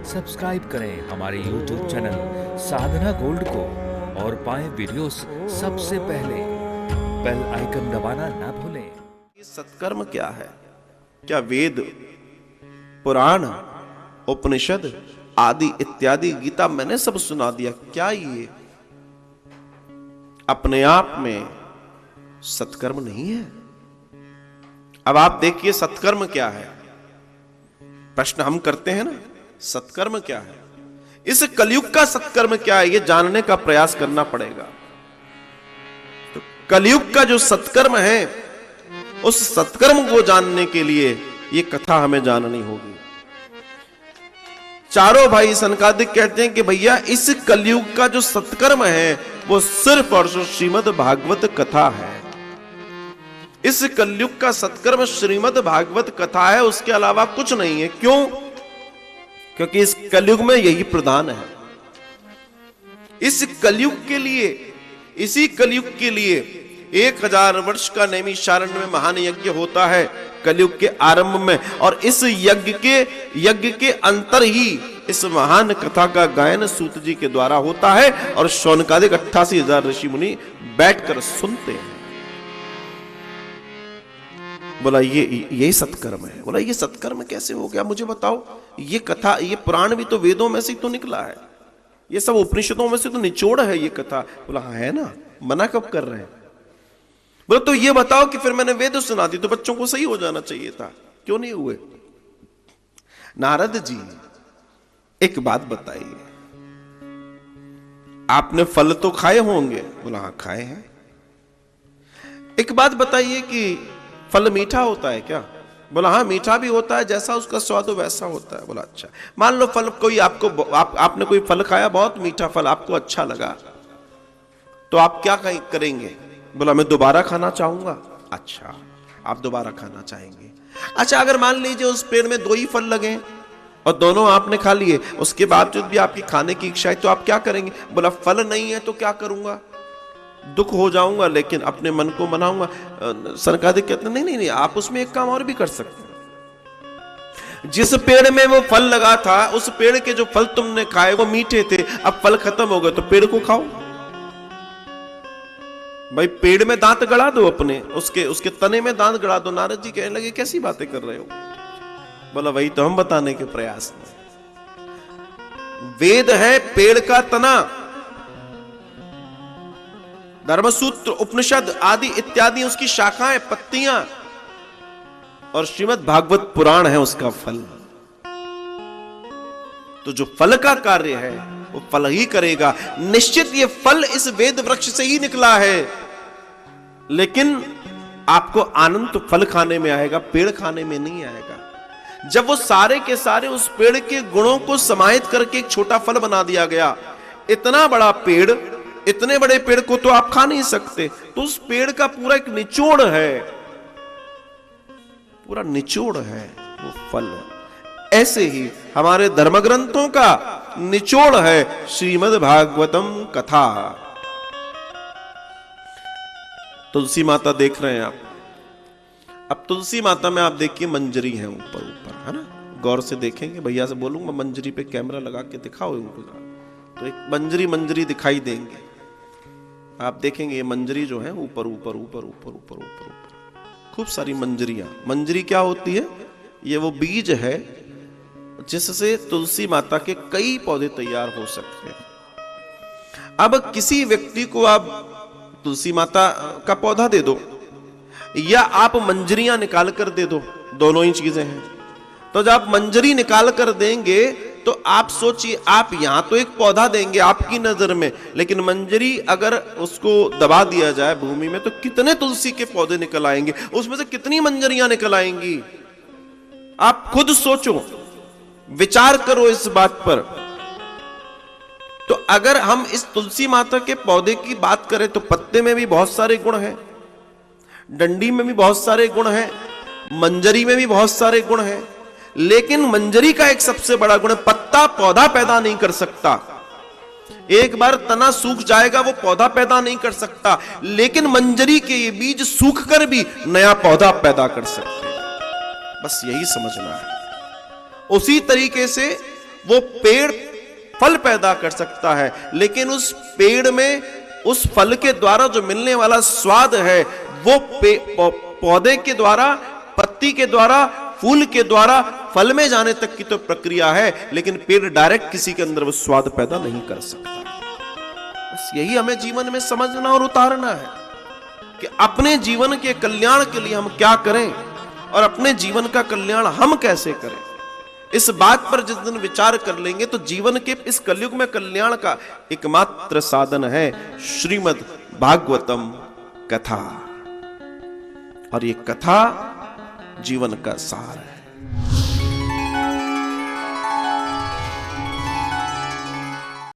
Subscribe करें हमारे YouTube channel साधना gold को और पाएं वीडियोस सबसे पहले। बेल आइकन दबाना ना भूलें। सत्कर्म क्या है? क्या वेद, पुराण, उपनिषद आदि इत्यादि, गीता मैंने सब सुना दिया, क्या ये अपने आप में सत्कर्म नहीं है? अब आप देखिए सत्कर्म क्या है। प्रश्न हम करते हैं ना, सत्कर्म क्या है? इस कलयुग का सत्कर्म क्या है, ये जानने का प्रयास करना पड़ेगा। तो कलयुग का जो सत्कर्म है, उस सत्कर्म को जानने के लिए ये कथा हमें जाननी होगी। चारों भाई सनकादिक कहते हैं कि भैया इस कलयुग का जो सत्कर्म है वो सिर्फ और सिर्फ श्रीमद् भागवत कथा है। इस कलयुग का सत्कर्म श्रीमद् भागवत कथा है, उसके अलावा कुछ नहीं है। क्यों? क्योंकि इस कलयुग में यही प्रधान है। इस कलयुग के लिए, इसी कलयुग के लिए 1000 वर्ष का नैमिषारण्य में महान यज्ञ होता है कलयुग के आरंभ में, और इस यज्ञ के अंतर ही इस महान कथा का गायन सूत जी के द्वारा होता है, और शौनकादिक 88,000 ऋषि मुनि बैठकर सुनते हैं। बोला ये सत्कर्म है। बोला ये सत्कर्म कैसे हो गया, मुझे बताओ। ये कथा, ये पुराण भी तो वेदों में से तो निकला है, ये सब उपनिषदों में से तो निचोड़ है ये कथा। बोला हाँ है ना, मना कब कर रहे हैं? बोला तो ये बताओ कि फिर मैंने वेद सुना दी तो बच्चों को सही हो जाना चाहिए था, क्यों नहीं हुए? नारद जी एक बात बताइए, आपने फल तो खाए होंगे? बोला हाँ खाए हैं। एक बात बताइए कि फल मीठा होता है क्या? बोला हाँ मीठा भी होता है, जैसा उसका स्वाद हो वैसा होता है। बोला अच्छा, मान लो फल कोई आपने कोई फल खाया, बहुत मीठा फल, आपको अच्छा लगा, तो आप क्या करेंगे? बोला मैं दोबारा खाना चाहूंगा। अच्छा, आप दोबारा खाना चाहेंगे। अच्छा, अगर मान लीजिए उस पेड़ में 2 ही फल लगे और दोनों आपने खा लिए, उसके बावजूद भी आपकी खाने की इच्छा है, तो आप क्या करेंगे? बोला फल नहीं है तो क्या करूंगा, दुख हो जाऊंगा, लेकिन अपने मन को मनाऊंगा। सनकादिक कहते हैं नहीं, आप उसमें एक काम और भी कर सकते हैं। जिस पेड़ में वो फल लगा था, उस पेड़ के जो फल तुमने खाए वो मीठे थे, अब फल खत्म हो गए तो पेड़ को खाओ। भाई पेड़ में दांत गड़ा दो अपने, उसके तने में दांत गड़ा दो। नारद जी कहने लगे कैसी बातें कर रहे हो? बोला वही तो हम बताने के प्रयास में। वेद है पेड़ का तना, धर्मसूत्र, उपनिषद आदि इत्यादि उसकी शाखाएं, पत्तियां, और श्रीमद् भागवत पुराण है उसका फल। तो जो फल का कार्य है वो फल ही करेगा। निश्चित ये फल इस वेद वृक्ष से ही निकला है, लेकिन आपको आनंद तो फल खाने में आएगा, पेड़ खाने में नहीं आएगा। जब वो सारे के सारे उस पेड़ के गुणों को समाहित करके एक छोटा फल बना दिया गया, इतना बड़ा पेड़, इतने बड़े पेड़ को तो आप खा नहीं सकते, तो उस पेड़ का पूरा एक निचोड़ है, पूरा निचोड़ है वो फल। ऐसे ही हमारे धर्म ग्रंथों का निचोड़ है श्रीमद् भागवतम कथा। तुलसी माता देख रहे हैं आप। अब तुलसी माता में आप देखिए मंजरी है ऊपर ऊपर, है ना? गौर से देखेंगे, भैया से बोलूंगा मंजरी पे कैमरा लगा के दिखाओ उनको, तो एक मंजरी दिखाई देंगे। आप देखेंगे ये मंजरी जो है ऊपर ऊपर ऊपर ऊपर ऊपर ऊपर ऊपर खूब सारी मंजरियां। मंजरी क्या होती है? ये वो बीज है जिससे तुलसी माता के कई पौधे तैयार हो सकते हैं। अब किसी व्यक्ति को आप तुलसी माता का पौधा दे दो या आप मंजरियां निकाल कर दे दो, दोनों ही चीजें हैं। तो जब आप मंजरी निकाल कर देंगे तो आप सोचिए, आप यहां तो एक पौधा देंगे आपकी नजर में, लेकिन मंजरी अगर उसको दबा दिया जाए भूमि में तो कितने तुलसी के पौधे निकल आएंगे, उसमें से कितनी मंजरियां निकल आएंगी। आप खुद सोचो, विचार करो इस बात पर। तो अगर हम इस तुलसी माता के पौधे की बात करें तो पत्ते में भी बहुत सारे गुण हैं, डंडी में भी बहुत सारे गुण हैं, मंजरी में भी बहुत सारे गुण हैं, लेकिन मंजरी का एक सबसे बड़ा गुण है, पत्ता पौधा पैदा नहीं कर सकता। एक बार तना सूख जाएगा वो पौधा पैदा नहीं कर सकता, लेकिन मंजरी के ये बीज सूख कर भी नया पौधा पैदा कर सकते हैं। बस यही समझना है। उसी तरीके से वो पेड़ फल पैदा कर सकता है, लेकिन उस पेड़ में उस फल के द्वारा जो मिलने वाला स्वाद है वो पौधे के द्वारा, पत्ती के द्वारा, फूल के द्वारा फल में जाने तक की तो प्रक्रिया है, लेकिन पेड़ डायरेक्ट किसी के अंदर वो स्वाद पैदा नहीं कर सकता। बस यही हमें जीवन में समझना और उतारना है कि अपने जीवन के कल्याण के लिए हम क्या करें और अपने जीवन का कल्याण हम कैसे करें। इस बात पर जिस दिन विचार कर लेंगे तो जीवन के इस कलयुग में कल्याण का एकमात्र साधन है श्रीमद् भागवतम कथा, और ये कथा जीवन का सार है।